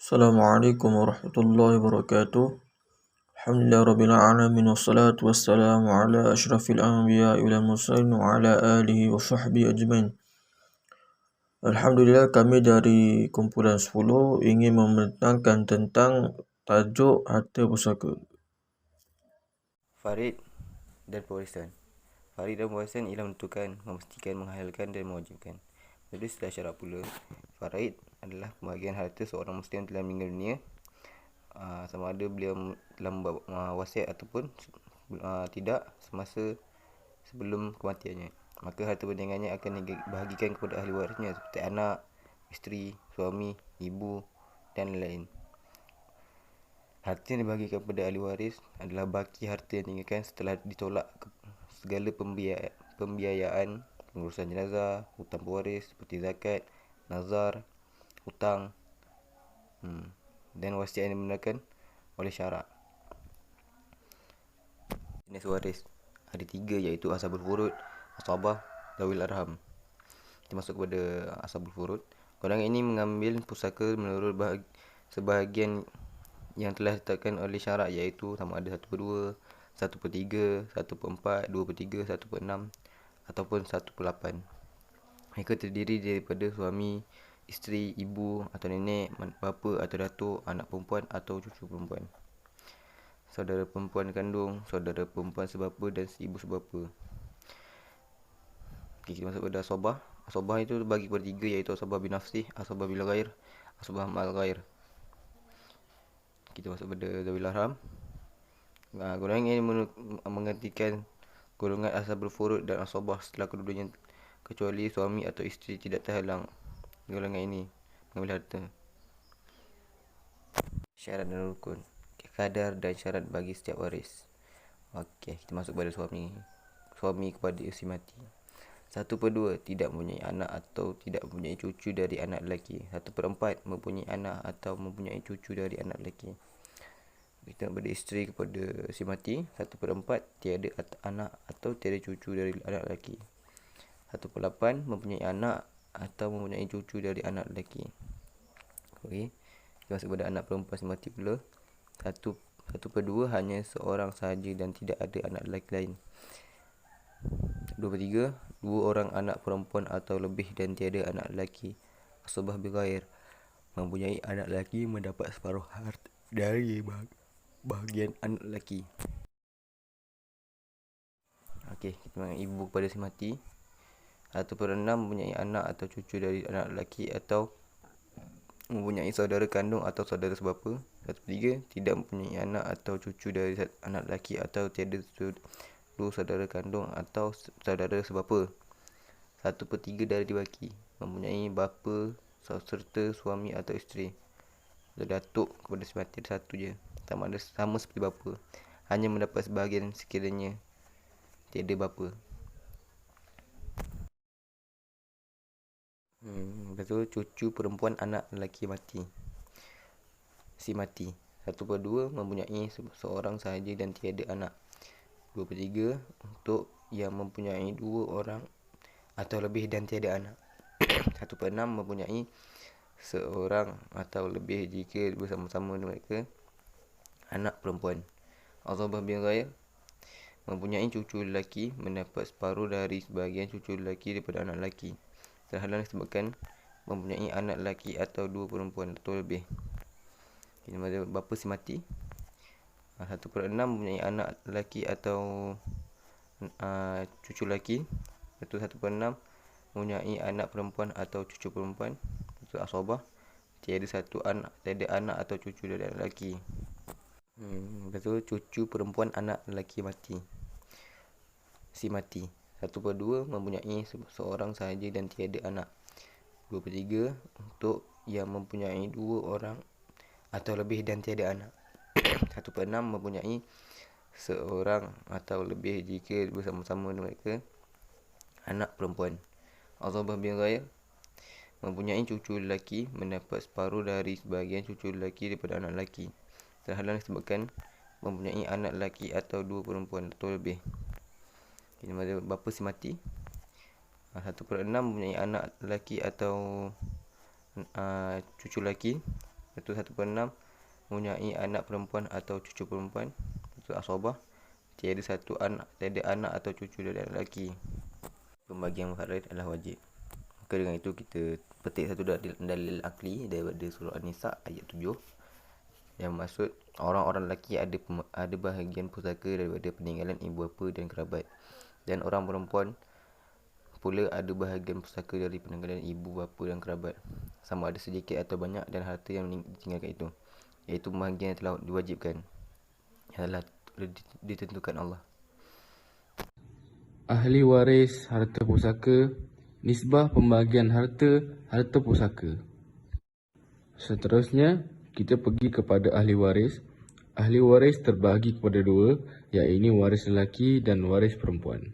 Assalamualaikum warahmatullahi wabarakatuh. Alhamdulillah rabbil alamin wassalatu wassalamu ala asyrafil anbiya'i wal mursalin wa ala alihi wa sahbihi ajmain. Alhamdulillah kami dari kumpulan 10 ingin membentangkan tentang tajuk harta pusaka. Farid dan pewarisan. Farid dan pewarisan ialah menentukan, memastikan, menghalalkan dan mewajibkan. Jadi setelah syarat pula, Farid adalah pembahagian harta seorang muslim telah meninggal dunia, sama ada beliau telah membuat wasiat ataupun tidak semasa sebelum kematiannya. Maka harta peninggalannya akan dibahagikan kepada ahli warisnya seperti anak, isteri, suami, ibu dan lain-lain. Harta yang dibahagikan kepada ahli waris adalah baki harta yang ditinggalkan setelah ditolak segala pembiayaan, pengurusan jenazah, hutang pewaris seperti zakat, nazar, hutang dan wasiat yang dibenarkan oleh syarak. Jenis waris ada 3, iaitu ashabul furud, ashabah, zawil arham. Kita masuk kepada ashabul furud. Golongan ini mengambil pusaka menurut sebahagian yang telah ditetapkan oleh syarak, iaitu sama ada 1/2, 1/3, 1/4, 2/3, 1/6 ataupun 1/8. Mereka terdiri daripada suami, isteri, ibu atau nenek, bapa atau datuk, anak perempuan atau cucu perempuan, saudara perempuan kandung, saudara perempuan sebapa dan ibu sebapa. Okay, kita masuk pada ashabah. Ashabah itu bagi kepada 3, iaitu ashabah binafsih, ashabah bil ghair, ashabah mal ghair. Kita masuk pada zawil arham. Golongan ini menggantikan golongan ashabul furud dan ashabah setelah kedudukannya, kecuali suami atau isteri tidak terhalang golongan ini mengambil harta. Syarat dan rukun, kadar dan syarat bagi setiap waris. Okey, kita masuk pada suami kepada isteri mati. 1/2 tidak mempunyai anak atau tidak mempunyai cucu dari anak lelaki. 1/4 mempunyai anak atau mempunyai cucu dari anak lelaki. Kita kepada isteri kepada si mati, 1/4 tiada anak atau tiada cucu dari anak lelaki. 1/8 mempunyai anak atau mempunyai cucu dari anak lelaki. Okey, kita masuk kepada anak perempuan si mati pula. 1/2 hanya seorang sahaja dan tidak ada anak lelaki lain. 2/3 2 orang anak perempuan atau lebih dan tiada anak lelaki. Ashabah bil ghair mempunyai anak lelaki mendapat separuh harta dari bahagian anak lelaki. Okey, kita ibu kepada si mati. 1/6 mempunyai anak atau cucu dari anak lelaki atau mempunyai saudara kandung atau saudara sebapa. 1/3 tidak mempunyai anak atau cucu dari anak lelaki atau tiada saudara kandung atau saudara sebapa. 1/3 dari dibaki mempunyai bapa serta suami atau isteri. Datuk kepada si mati 1 je, sama seperti bapa, hanya mendapat sebahagian sekiranya tiada bapa. Lepas tu cucu perempuan anak lelaki mati. Si mati 1/2 mempunyai seorang sahaja dan tiada anak. 2/3 untuk yang mempunyai 2 orang atau lebih dan tiada anak. 1/6 mempunyai seorang atau lebih jika bersama-sama mereka anak perempuan. Ashabah bil ghair mempunyai cucu lelaki mendapat separuh dari sebahagian cucu lelaki daripada anak lelaki, terhalang disebabkan mempunyai anak lelaki atau 2 perempuan atau lebih. Ini ada bapa si mati. 1/6 mempunyai anak lelaki atau cucu lelaki. Itu 1/6 mempunyai anak perempuan atau cucu perempuan. Itu ashabah. Tiada anak atau cucu dari anak lelaki. Lepas tu cucu perempuan anak lelaki mati. Si mati 1/2 mempunyai seorang sahaja dan tiada anak. 2/3 untuk yang mempunyai 2 orang atau lebih dan tiada anak. 1/6 mempunyai seorang atau lebih jika bersama-sama mereka anak perempuan. Ashabah bil ghair mempunyai cucu lelaki mendapat separuh dari sebahagian cucu lelaki daripada anak lelaki, terhalang disebabkan mempunyai anak lelaki atau 2 perempuan atau lebih. Ini ada bapa si mati. 1/6 mempunyai anak lelaki atau cucu lelaki. Lepas tu 1/6 mempunyai anak perempuan atau cucu perempuan. Lepas tu asabah, tiada anak atau cucu dari anak lelaki. Pembagian faraid adalah wajib. Maka dengan itu kita petik satu dalil akli daripada surah An-Nisa ayat 7 yang maksud orang-orang lelaki ada bahagian pusaka daripada peninggalan ibu bapa dan kerabat, dan orang perempuan pula ada bahagian pusaka dari peninggalan ibu bapa dan kerabat, sama ada sedikit atau banyak, dan harta yang ditinggalkan itu, iaitu bahagian yang telah diwajibkan, adalah ditentukan Allah. Ahli waris harta pusaka, nisbah pembahagian harta pusaka. Seterusnya, kita pergi kepada ahli waris. Ahli waris terbahagi kepada dua, iaitu waris lelaki dan waris perempuan.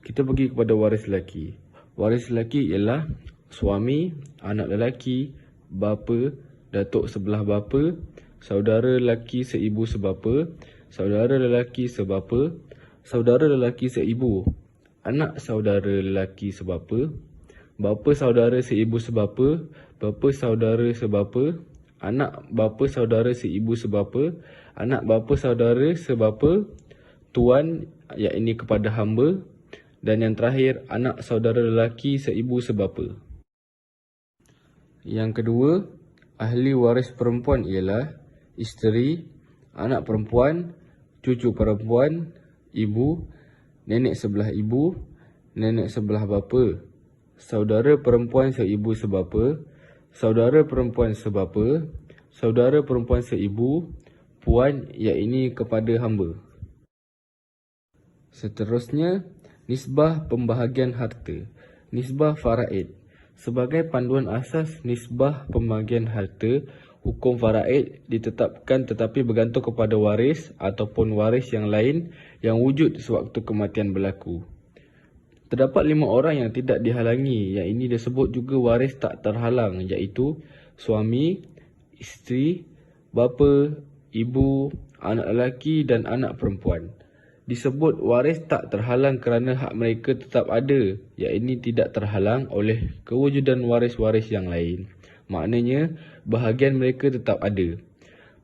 Kita pergi kepada waris lelaki. Waris lelaki ialah suami, anak lelaki, bapa, datuk sebelah bapa, saudara lelaki seibu sebapa, saudara lelaki sebapa, saudara lelaki seibu, anak saudara lelaki sebapa, bapa saudara seibu sebapa, bapa saudara sebapa, anak bapa saudara seibu sebapa, anak bapa saudara sebapa, tuan iaitu kepada hamba, dan yang terakhir anak saudara lelaki seibu sebapa. Yang kedua, ahli waris perempuan ialah isteri, anak perempuan, cucu perempuan, ibu, nenek sebelah ibu, nenek sebelah bapa, saudara perempuan seibu sebapa, saudara perempuan sebapa, saudara perempuan seibu, puan iaitu kepada hamba. Seterusnya, nisbah pembahagian harta, nisbah faraid. Sebagai panduan asas nisbah pembahagian harta, hukum faraid ditetapkan tetapi bergantung kepada waris ataupun waris yang lain yang wujud sewaktu kematian berlaku. Terdapat 5 orang yang tidak dihalangi, yang ini disebut juga waris tak terhalang, iaitu suami, isteri, bapa, ibu, anak lelaki dan anak perempuan. Disebut waris tak terhalang kerana hak mereka tetap ada, iaitu tidak terhalang oleh kewujudan waris-waris yang lain. Maknanya, bahagian mereka tetap ada.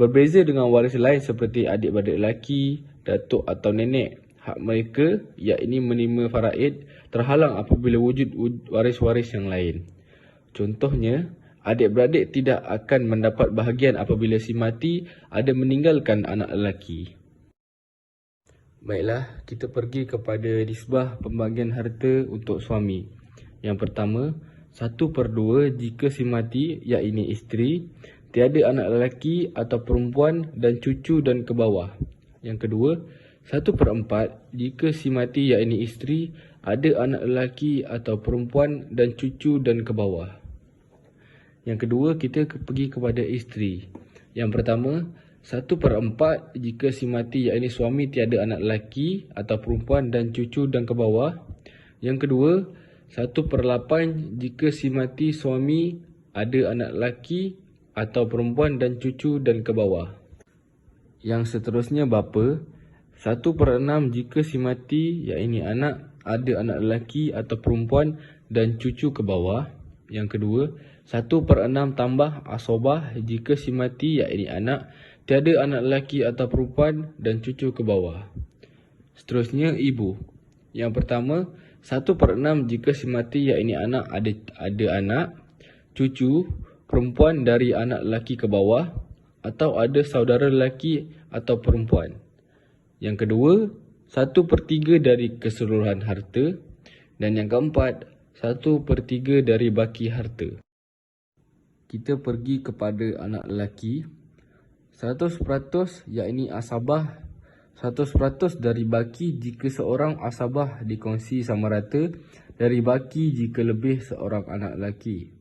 Berbeza dengan waris lain seperti adik-beradik lelaki, datuk atau nenek, hak mereka, iaitu menerima faraid, terhalang apabila wujud waris-waris yang lain. Contohnya, adik-beradik tidak akan mendapat bahagian apabila si mati ada meninggalkan anak lelaki. Baiklah, kita pergi kepada nisbah pembahagian harta untuk suami. Yang pertama, 1/2 jika si mati, iaitu isteri, tiada anak lelaki atau perempuan dan cucu dan ke bawah. Yang kedua, 1/4 jika si mati, iaitu isteri, ada anak lelaki atau perempuan dan cucu dan ke bawah. Yang kedua, kita pergi kepada isteri. Yang pertama, 1/4 jika si mati, iaitu suami, tiada anak lelaki atau perempuan dan cucu dan ke bawah. Yang kedua, 1/8 jika si mati, suami, ada anak lelaki atau perempuan dan cucu dan ke bawah. Yang seterusnya bapa, 1/6 jika si mati, iaitu ada anak lelaki atau perempuan dan cucu ke bawah. Yang kedua, 1/6 tambah asabah jika si mati, iaitu tiada anak lelaki atau perempuan dan cucu ke bawah. Seterusnya ibu. Yang pertama, 1/6 jika si mati, iaitu ada anak, cucu, perempuan dari anak lelaki ke bawah, atau ada saudara lelaki atau perempuan. Yang kedua, 1/3 dari keseluruhan harta. Dan yang keempat, 1/3 dari baki harta. Kita pergi kepada anak lelaki. 100% iaitu asabah, 100% dari baki jika seorang asabah dikongsi sama rata dari baki jika lebih seorang anak lelaki.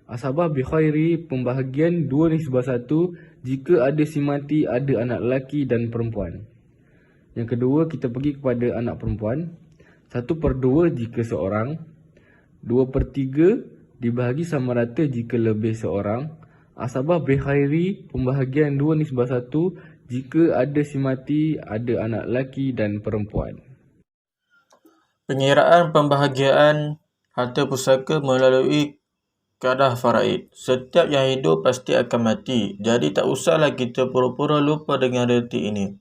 Asabah bikhairi pembahagian 2/1 jika ada si mati, ada anak lelaki dan perempuan. Yang kedua, kita pergi kepada anak perempuan. 1/2 jika seorang, 2/3 dibahagi sama rata jika lebih seorang. Asabah bikhairi pembahagian 2/1 jika ada si mati, ada anak lelaki dan perempuan. Pengiraan pembahagian harta pusaka melalui kaedah faraid. Setiap yang hidup pasti akan mati. Jadi tak usahlah kita pura-pura lupa dengan reti ini.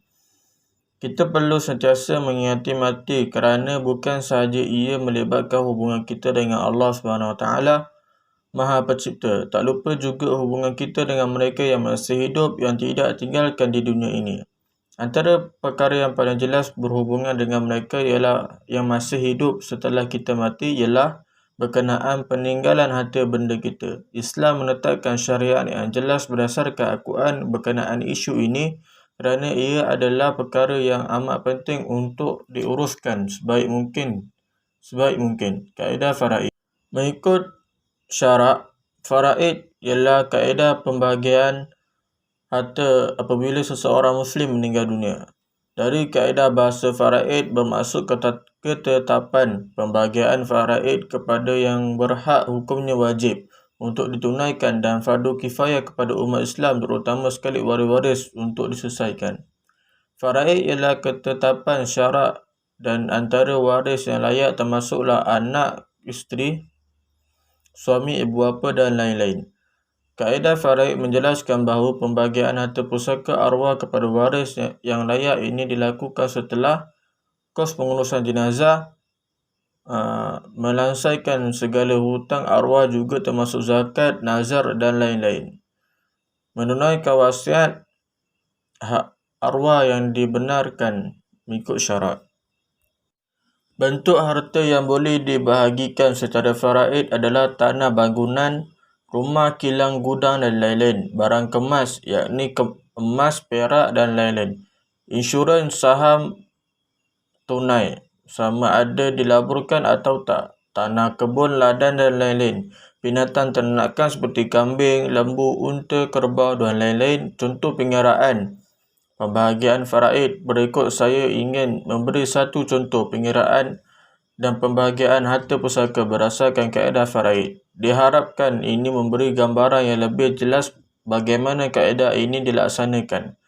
Kita perlu sentiasa mengingati mati kerana bukan sahaja ia melibatkan hubungan kita dengan Allah SWT, Maha Pencipta. Tak lupa juga hubungan kita dengan mereka yang masih hidup yang tidak tinggalkan di dunia ini. Antara perkara yang paling jelas berhubungan dengan mereka ialah yang masih hidup setelah kita mati ialah berkenaan peninggalan harta benda kita. Islam menetapkan syariat yang jelas berdasarkan Al-Quran berkenaan isu ini kerana ia adalah perkara yang amat penting untuk diuruskan sebaik mungkin. Kaedah faraid. Mengikut syarak, faraid ialah kaedah pembahagian harta apabila seseorang Muslim meninggal dunia. Dari kaedah bahasa faraid bermaksud ketetapan pembahagian faraid kepada yang berhak hukumnya wajib untuk ditunaikan dan fardu kifayah kepada umat Islam terutama sekali waris-waris untuk diselesaikan. Faraid ialah ketetapan syarak dan antara waris yang layak termasuklah anak, isteri, suami, ibu bapa dan lain-lain. Kaedah faraid menjelaskan bahawa pembahagian harta pusaka arwah kepada waris yang layak ini dilakukan setelah kos pengurusan jenazah, melansaikan segala hutang arwah juga termasuk zakat, nazar dan lain-lain. Menunaikan wasiat hak arwah yang dibenarkan mengikut syarat. Bentuk harta yang boleh dibahagikan secara faraid adalah tanah bangunan, rumah, kilang, gudang dan lain-lain. Barang kemas, yakni emas, perak dan lain-lain. Insurans, saham, tunai, sama ada dilaburkan atau tak. Tanah, kebun, ladang dan lain-lain. Binatang ternakan seperti kambing, lembu, unta, kerbau dan lain-lain. Contoh pengiraan. Pembahagian faraid. Berikut saya ingin memberi satu contoh pengiraan dan pembahagian harta pusaka berdasarkan kaedah faraid. Diharapkan ini memberi gambaran yang lebih jelas bagaimana kaedah ini dilaksanakan.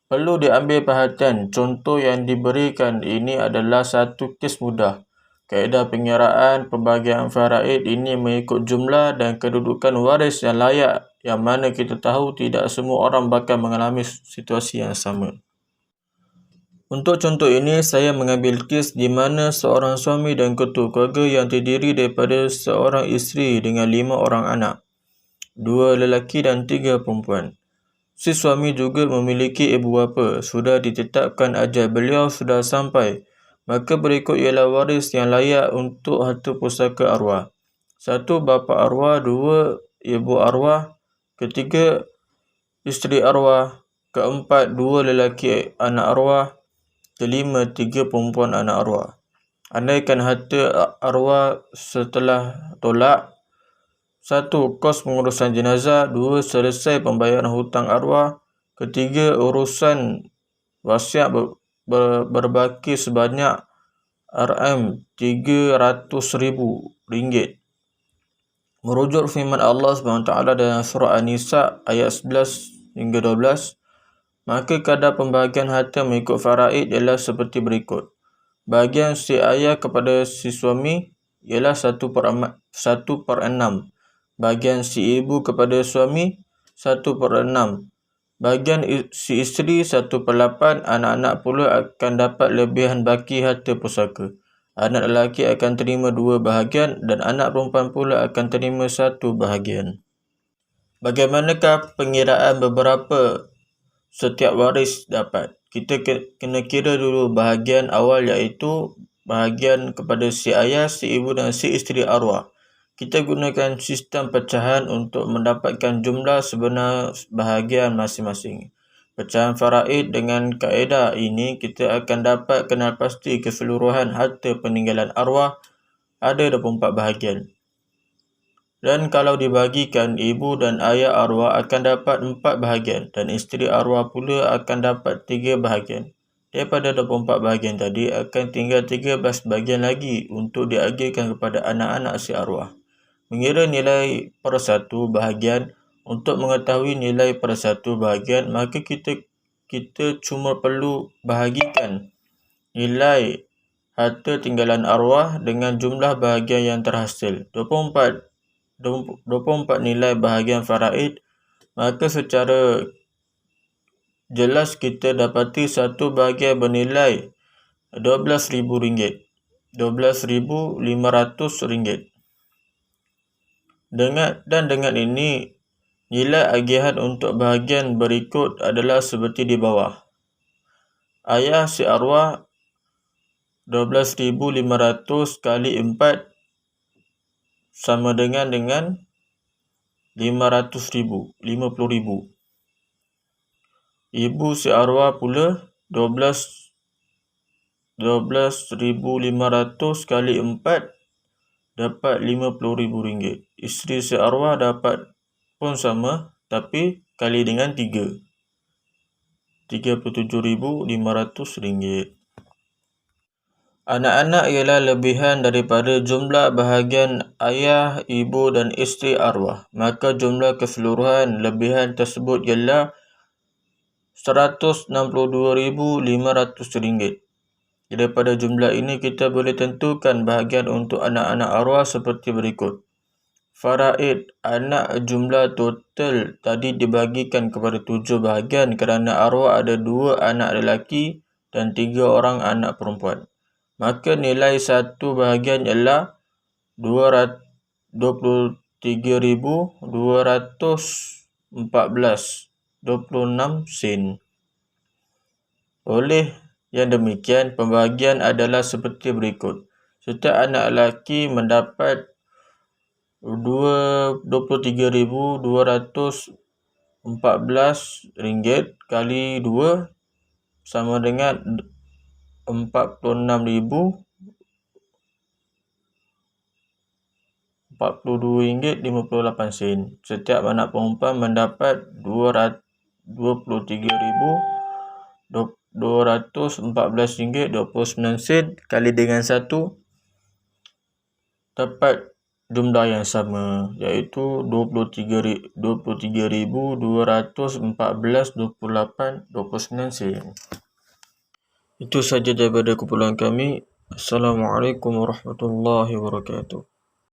Perlu diambil perhatian, contoh yang diberikan ini adalah satu kes mudah. Kaedah pengiraan pembahagian faraid ini mengikut jumlah dan kedudukan waris yang layak, yang mana kita tahu tidak semua orang bakal mengalami situasi yang sama. Untuk contoh ini, saya mengambil kes di mana seorang suami dan ketua keluarga yang terdiri daripada seorang isteri dengan 5 orang anak, 2 lelaki dan 3 perempuan. Si suami juga memiliki ibu bapa. Sudah ditetapkan ajal beliau sudah sampai. Maka berikut ialah waris yang layak untuk harta pusaka arwah. 1. Bapa arwah. 2. Ibu arwah. 3. Isteri arwah. 4. 2 lelaki anak arwah. 5. 3 perempuan anak arwah. Andaikan harta arwah setelah tolak: 1. Kos pengurusan jenazah. 2. Selesai pembayaran hutang arwah. 3. Urusan wasiat berbaki sebanyak Rm300,000. Merujuk firman Allah SWT dalam surah An-Nisa ayat 11 hingga 12, maka kadar pembahagian harta mengikut faraid ialah seperti berikut. Bahagian si ayah kepada si suami ialah 1/6. Bahagian si ibu kepada suami 1/6. Bahagian si isteri 1/8. Anak-anak pula akan dapat lebihan baki harta pusaka. Anak lelaki akan terima 2 bahagian dan anak perempuan pula akan terima 1 bahagian. Bagaimanakah pengiraan beberapa setiap waris dapat? Kita kena kira dulu bahagian awal, iaitu bahagian kepada si ayah, si ibu dan si isteri arwah. Kita gunakan sistem pecahan untuk mendapatkan jumlah sebenar bahagian masing-masing. Pecahan faraid dengan kaedah ini, kita akan dapat kenal pasti keseluruhan harta peninggalan arwah ada 24 bahagian. Dan kalau dibahagikan, ibu dan ayah arwah akan dapat 4 bahagian dan isteri arwah pula akan dapat 3 bahagian. Daripada 24 bahagian tadi, akan tinggal 13 bahagian lagi untuk diagihkan kepada anak-anak si arwah. Mengira nilai per 1 bahagian. Untuk mengetahui nilai per 1 bahagian, maka kita cuma perlu bahagikan nilai harta tinggalan arwah dengan jumlah bahagian yang terhasil. 24 24 nilai bahagian faraid, maka secara jelas kita dapati satu bahagian bernilai RM12,000, RM12,500. Dengan ini, nilai agihan untuk bahagian berikut adalah seperti di bawah. Ayah si arwah RM12,500 kali 4 sama dengan RM500,000, RM50,000. Ibu si arwah pula RM12,500 kali 4 dapat RM50,000. Isteri si arwah dapat pun sama, tapi kali dengan 3, RM37,500. Anak-anak ialah lebihan daripada jumlah bahagian ayah, ibu dan isteri arwah. Maka jumlah keseluruhan lebihan tersebut ialah RM162,500. Daripada jumlah ini kita boleh tentukan bahagian untuk anak-anak arwah seperti berikut. Faraid, anak jumlah total tadi dibahagikan kepada 7 bahagian kerana arwah ada 2 anak lelaki dan 3 orang anak perempuan. Maka nilai satu bahagian ialah RM23,214.26. Oleh yang demikian, pembahagian adalah seperti berikut. Setiap anak lelaki mendapat RM23,214 kali 2 sama dengan RM42,58. Setiap anak perempuan mendapat RM23,214.29 kali dengan 1 dapat jumlah yang sama, iaitu RM23,214.28.29. Itu saja daripada kumpulan kami. Assalamualaikum warahmatullahi wabarakatuh.